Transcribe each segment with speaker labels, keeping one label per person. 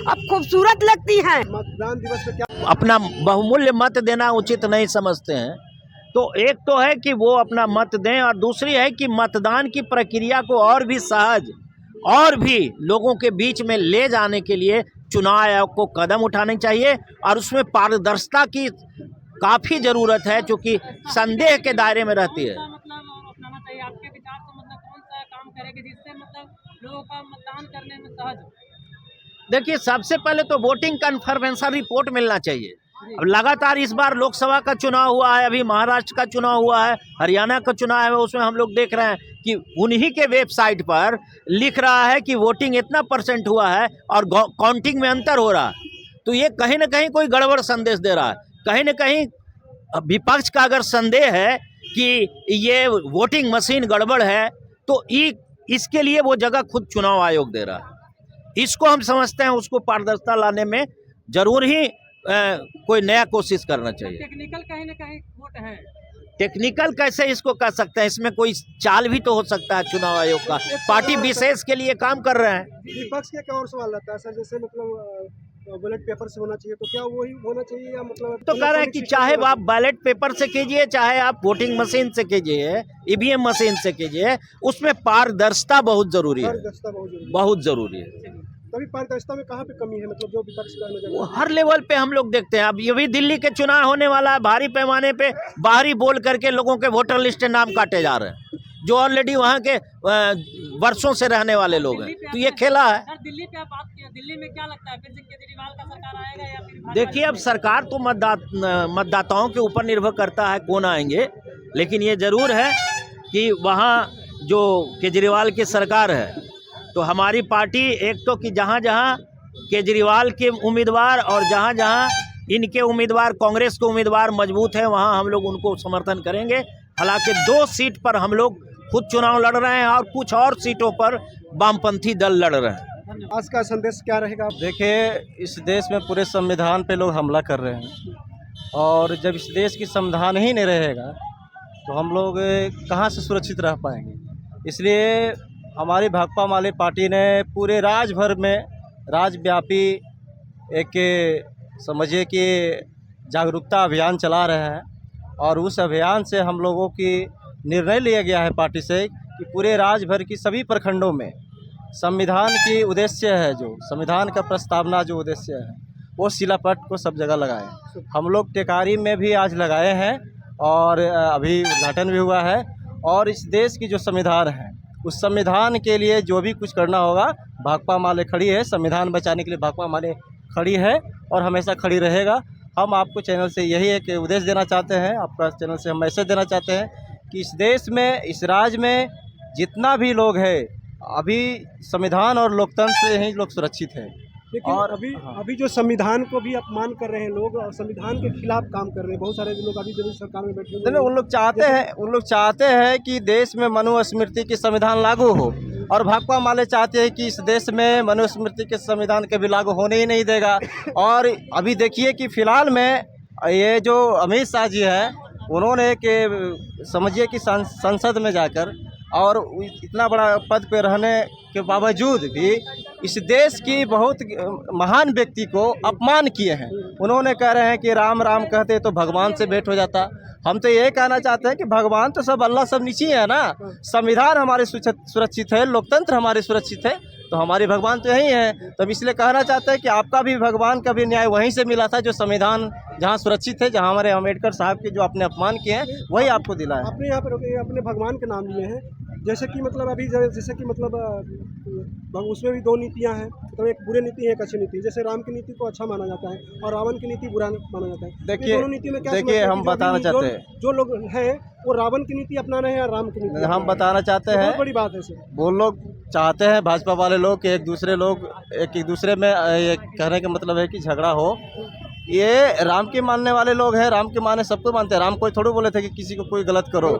Speaker 1: अब खूबसूरत लगती हैं।
Speaker 2: मतदान दिवस पे क्या
Speaker 3: अपना बहुमूल्य मत देना उचित नहीं समझते हैं। तो एक तो है कि वो अपना मत दें और दूसरी है कि मतदान की प्रक्रिया को और भी सहज और भी लोगों के बीच में ले जाने के लिए चुनाव आयोग को कदम उठाने चाहिए और उसमें पारदर्शिता की काफ़ी ज़रूरत है, क्योंकि संदेह के दायरे में रहती है।
Speaker 4: मतलब अपनाना चाहिए आपके विचार से, मतलब कौन सा काम करेंगे जिससे मतलब लोगों का मतदान करने में सहज हो?
Speaker 3: देखिए, सबसे पहले तो वोटिंग कन्फर्मेशन रिपोर्ट मिलना चाहिए। अब लगातार इस बार लोकसभा का चुनाव हुआ है, अभी महाराष्ट्र का चुनाव हुआ है, हरियाणा का चुनाव है, उसमें हम लोग देख रहे हैं कि उन्हीं के वेबसाइट पर लिख रहा है कि वोटिंग इतना % हुआ है और काउंटिंग में अंतर हो रहा है। तो ये कहीं ना कहीं कोई गड़बड़ संदेश दे रहा है। कहीं ना कहीं विपक्ष का अगर संदेह है कि ये वोटिंग मशीन गड़बड़ है, तो इसके लिए वो जगह खुद चुनाव आयोग दे रहा है। इसको हम समझते हैं, उसको पारदर्शिता लाने में जरूर ही कोई नया कोशिश करना चाहिए।
Speaker 4: टेक्निकल कहीं ना कहीं खोट है।
Speaker 3: टेक्निकल कैसे इसको कह सकते हैं, इसमें कोई चाल भी तो हो सकता है। चुनाव आयोग का पार्टी विशेष के लिए काम कर रहे हैं।
Speaker 2: विपक्ष का क्या और सवाल रहता है सर, जैसे मतलब बैलेट पेपर से होना चाहिए, तो क्या वही होना चाहिए या मतलब
Speaker 3: तो कह रहे हैं कि चाहे आप बैलेट पेपर से कीजिए, चाहे आप वोटिंग मशीन से कीजिए, ईवीएम मशीन से कीजिए, उसमें पारदर्शिता बहुत जरूरी है, बहुत जरूरी है।
Speaker 2: तभी पारदर्शिता में कहाँ पे कमी है, मतलब जो विपक्ष का नजर
Speaker 3: वो हर लेवल पे हम लोग देखते हैं। अब ये भी दिल्ली के चुनाव होने वाला है, भारी पैमाने पे बाहरी बोल करके लोगों के वोटर लिस्ट नाम काटे जा रहे हैं, जो ऑलरेडी वहाँ के वर्षों से रहने वाले लोग हैं। तो ये खेला है।
Speaker 4: सर दिल्ली पे आप बात किया, दिल्ली में क्या लगता है फिर से केजरीवाल का सरकार आएगा या फिर?
Speaker 3: देखिए, अब सरकार तो मतदाताओं के ऊपर निर्भर करता है कौन आएंगे, लेकिन ये जरूर है कि वहाँ जो केजरीवाल की सरकार है, तो हमारी पार्टी एक तो कि जहाँ जहाँ केजरीवाल के उम्मीदवार और जहाँ जहाँ इनके उम्मीदवार कांग्रेस के उम्मीदवार मजबूत हैं, वहाँ हम लोग उनको समर्थन करेंगे। हालांकि 2 सीट पर हम लोग खुद चुनाव लड़ रहे हैं और कुछ और सीटों पर वामपंथी दल लड़ रहे हैं।
Speaker 2: आज का संदेश क्या रहेगा?
Speaker 5: देखिए, इस देश में पूरे संविधान पे लोग हमला कर रहे हैं और जब इस देश की संविधान ही नहीं रहेगा तो हम लोग कहाँ से सुरक्षित रह पाएंगे। इसलिए हमारी भाकपा माले पार्टी ने पूरे राज्य भर में राज्यव्यापी एक समझिए कि जागरूकता अभियान चला रहे हैं और उस अभियान से हम लोगों की निर्णय लिया गया है पार्टी से कि पूरे राज्य भर की सभी प्रखंडों में संविधान की उद्देश्य है, जो संविधान का प्रस्तावना जो उद्देश्य है, वो शिलापट को सब जगह लगाएं। हम लोग टेकारी में भी आज लगाए हैं और अभी उद्घाटन भी हुआ है। और इस देश की जो संविधान है, उस संविधान के लिए जो भी कुछ करना होगा, भाकपा माले खड़ी है। संविधान बचाने के लिए भाकपा माले खड़ी है और हमेशा खड़ी रहेगा। हम आपको चैनल से यही एक उद्देश्य देना चाहते हैं, आपका चैनल से हम मैसेज देना चाहते हैं कि इस देश में, इस राज्य में जितना भी लोग हैं, अभी संविधान और लोकतंत्र से ही लोग सुरक्षित हैं।
Speaker 2: लेकिन
Speaker 5: और
Speaker 2: अभी जो संविधान को भी अपमान कर रहे हैं लोग और संविधान के खिलाफ काम कर रहे हैं बहुत सारे लोग, अभी जब सरकार में बैठे हुए हैं।
Speaker 5: उन लोग चाहते हैं कि देश में मनुस्मृति की संविधान लागू हो और भाकपा माले चाहते हैं कि इस देश में मनुस्मृति के संविधान कभी लागू होने ही नहीं देगा। और अभी देखिए कि फिलहाल में ये जो अमित शाह जी हैं, उन्होंने कि समझिए कि संसद में जाकर और इतना बड़ा पद पे रहने के बावजूद भी इस देश की बहुत महान व्यक्ति को अपमान किए हैं। उन्होंने कह रहे हैं कि राम राम कहते तो भगवान से भेंट हो जाता। हम तो ये कहना चाहते हैं कि भगवान तो सब, अल्लाह सब नीचे है ना। संविधान हमारे सुरक्षित है, लोकतंत्र हमारे सुरक्षित है, तो हमारे भगवान तो यही है। तो इसलिए कहना चाहते हैं कि आपका भी भगवान का भी न्याय वहीं से मिला था, जो संविधान जहाँ सुरक्षित है, जहाँ हमारे अम्बेडकर साहब के जो अपने अपमान किए हैं, वही आपको दिला है।
Speaker 2: आपने यहाँ पर अपने भगवान के नाम लिए हैं, जैसे कि मतलब अभी जैसे कि मतलब उसमें भी 2 नीतियाँ हैं, मतलब एक बुरी नीति है, एक अच्छी नीति। जैसे राम की नीति को अच्छा माना जाता है और रावण की नीति बुरा माना जाता है।
Speaker 5: देखिए हम बताना चाहते हैं,
Speaker 2: जो लोग हैं वो रावण की नीति अपना रहे हैं या राम की नीति?
Speaker 5: हम बताना चाहते हैं,
Speaker 2: बहुत बड़ी बात है सर।
Speaker 5: वो लोग चाहते हैं, भाजपा वाले लोग, कि एक दूसरे में ये कहने का मतलब है कि झगड़ा हो। ये राम के मानने वाले लोग हैं, राम के माने सबको मानते हैं। राम कोई थोड़े बोले थे कि किसी को कोई गलत करो,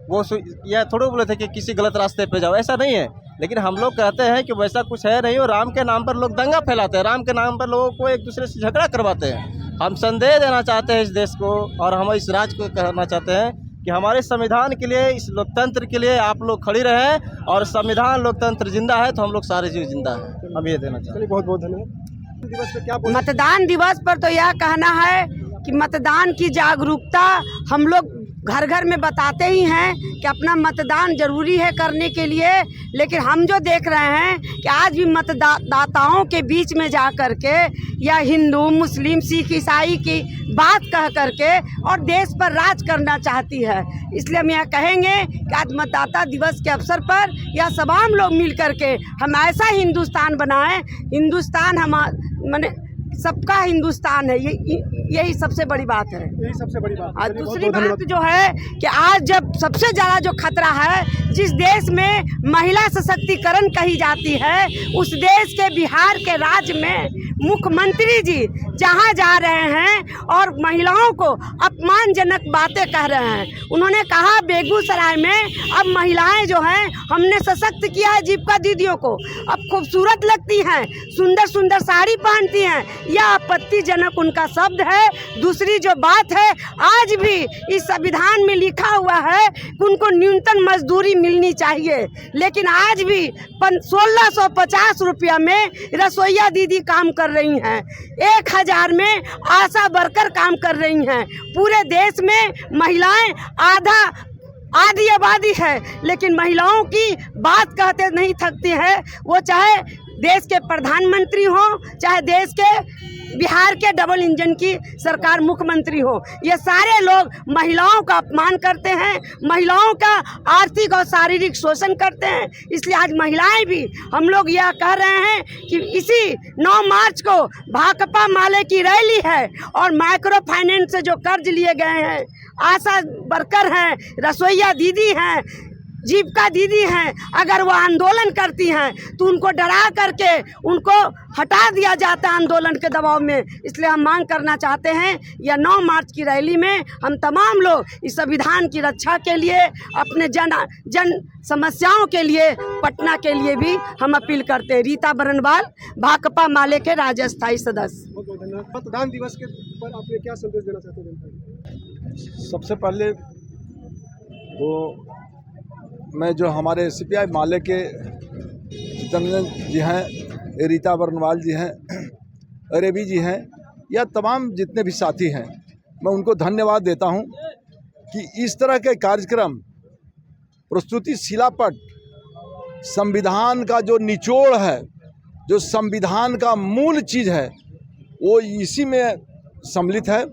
Speaker 5: वो या थोड़े बोले थे कि किसी गलत रास्ते पे जाओ, ऐसा नहीं है। लेकिन हम लोग कहते हैं कि वैसा कुछ है नहीं, और राम के नाम पर लोग दंगा फैलाते हैं, राम के नाम पर लोगों को एक दूसरे से झगड़ा करवाते हैं। हम संदेश देना चाहते हैं इस देश को, और हम इस राज्य को कहना चाहते हैं कि हमारे संविधान के लिए, इस लोकतंत्र के लिए आप लोग खड़ी रहें। और संविधान लोकतंत्र जिंदा है तो हम लोग सारे जीव जिंदा हैं। हम ये देना चाहते हैं।
Speaker 2: बहुत बहुत धन्यवाद। दिवस पे क्या बोल
Speaker 1: मतदान दिवस पर तो यह कहना है कि मतदान की जागरूकता हम लोग घर घर में बताते ही हैं कि अपना मतदान जरूरी है करने के लिए, लेकिन हम जो देख रहे हैं कि आज भी मतदाताओं के बीच में जा कर के या हिंदू मुस्लिम सिख ईसाई की बात कह करके और देश पर राज करना चाहती है। इसलिए हम यह कहेंगे कि आज मतदाता दिवस के अवसर पर यह तमाम लोग मिल करके हम ऐसा हिंदुस्तान बनाएं, हिंदुस्तान हम माने सबका हिंदुस्तान है, यही सबसे बड़ी बात है।
Speaker 2: यही सबसे बड़ी बात।
Speaker 1: और दूसरी बात जो है कि आज जब सबसे ज़्यादा जो खतरा है, जिस देश में महिला सशक्तिकरण कही जाती है, उस देश के बिहार के राज्य में मुख्यमंत्री जी जहाँ जा रहे हैं और महिलाओं को अपमानजनक बातें कह रहे हैं। उन्होंने कहा बेगूसराय में अब महिलाएं जो हैं हमने सशक्त किया है, जीविका दीदियों को अब खूबसूरत लगती हैं, सुंदर सुंदर साड़ी पहनती हैं। यह आपत्तिजनक उनका शब्द है। दूसरी जो बात है, आज भी इस संविधान में लिखा हुआ है कि उनको न्यूनतम मजदूरी मिलनी चाहिए, लेकिन आज भी 1650 रुपया में रसोईया दीदी काम कर रही हैं, 1000 में आशा वर्कर काम कर रही हैं। पूरे देश में महिलाएं आधी आबादी है, लेकिन महिलाओं की बात कहते नहीं थकती है। वो चाहे देश के प्रधानमंत्री हो, चाहे देश के बिहार के डबल इंजन की सरकार मुख्यमंत्री हो, ये सारे लोग महिलाओं का अपमान करते हैं, महिलाओं का आर्थिक और शारीरिक शोषण करते हैं। इसलिए आज महिलाएं भी हम लोग यह कह रहे हैं कि इसी 9 मार्च को भाकपा माले की रैली है और माइक्रो फाइनेंस से जो कर्ज लिए गए हैं, आशा वर्कर हैं, रसोईया दीदी हैं, जीविका दीदी हैं, अगर वो आंदोलन करती हैं तो उनको डरा करके उनको हटा दिया जाता है आंदोलन के दबाव में। इसलिए हम मांग करना चाहते हैं या 9 मार्च की रैली में हम तमाम लोग इस संविधान की रक्षा के लिए, अपने जन समस्याओं के लिए, पटना के लिए भी हम अपील करते हैं। रीता बरनवाल, भाकपा माले के राज्य अस्थायी सदस्य।
Speaker 2: बहुत बहुत धन्यवाद। मतदान दिवस के पर आप क्या संदेश देना चाहते हैं जनता को?
Speaker 6: सबसे पहले तो मैं जो हमारे सीपीआई माले के जितेंद्र जी हैं, रीता बरनवाल जी हैं, रेबी जी हैं, या तमाम जितने भी साथी हैं, मैं उनको धन्यवाद देता हूं कि इस तरह के कार्यक्रम प्रस्तुति शिलापट संविधान का जो निचोड़ है, जो संविधान का मूल चीज़ है, वो इसी में सम्मिलित है,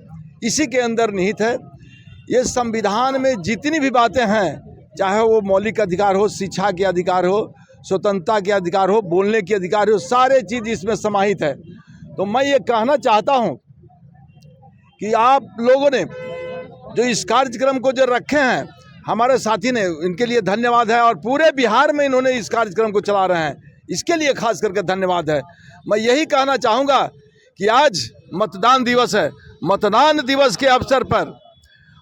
Speaker 6: इसी के अंदर निहित है। ये संविधान में जितनी भी बातें हैं, चाहे वो मौलिक अधिकार हो, शिक्षा के अधिकार हो, स्वतंत्रता के अधिकार हो, बोलने के अधिकार हो, सारे चीज़ इसमें समाहित है। तो मैं ये कहना चाहता हूँ कि आप लोगों ने जो इस कार्यक्रम को जो रखे हैं, हमारे साथी ने, इनके लिए धन्यवाद है। और पूरे बिहार में इन्होंने इस कार्यक्रम को चला रहे हैं, इसके लिए खास करके धन्यवाद है। मैं यही कहना चाहूँगा कि आज मतदान दिवस है, मतदान दिवस के अवसर पर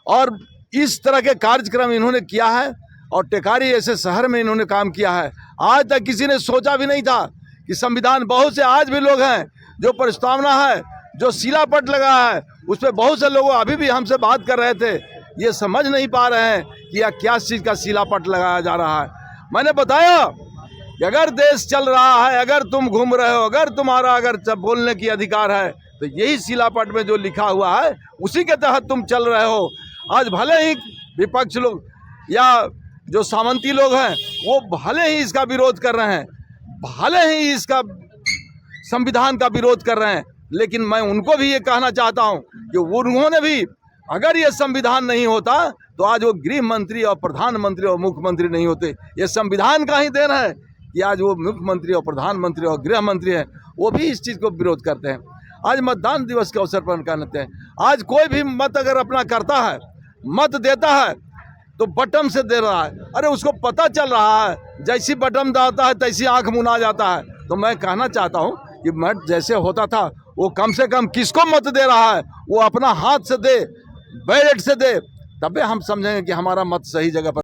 Speaker 6: और इस तरह के कार्यक्रम इन्होंने किया है और टेकारी ऐसे शहर में इन्होंने काम किया है। आज तक किसी ने सोचा भी नहीं था कि संविधान, बहुत से आज भी लोग हैं जो प्रस्तावना है, जो शिलापट लगा है, उस पर बहुत से लोग अभी भी हमसे बात कर रहे थे, ये समझ नहीं पा रहे हैं कि यह क्या चीज़ का शिलापट लगाया जा रहा है। मैंने बताया कि अगर देश चल रहा है, अगर तुम घूम रहे हो, अगर तुम्हारा बोलने की अधिकार है, तो यही शिलापट में जो लिखा हुआ है उसी के तहत तुम चल रहे हो। आज भले ही विपक्ष लोग या जो सामंती लोग हैं वो भले ही इसका विरोध कर रहे हैं, भले ही इसका संविधान का विरोध कर रहे हैं, लेकिन मैं उनको भी ये कहना चाहता हूँ कि उन्होंने भी, अगर ये संविधान नहीं होता तो आज वो गृह मंत्री और प्रधानमंत्री और मुख्यमंत्री नहीं होते। ये संविधान का ही देन है कि आज वो मुख्यमंत्री और प्रधानमंत्री और गृह मंत्री हैं, वो भी इस चीज़ को विरोध करते हैं। आज मतदान दिवस के अवसर पर कहते हैं, आज कोई भी मत अगर अपना करता है, मत देता है, तो बटन से दे रहा है। अरे उसको पता चल रहा है, जैसी बटन दबाता है तैसी आंख मुना जाता है। तो मैं कहना चाहता हूँ कि मत जैसे होता था, वो कम से कम किसको मत दे रहा है, वो अपना हाथ से दे, बैलेट से दे, तबे हम समझेंगे कि हमारा मत सही जगह पर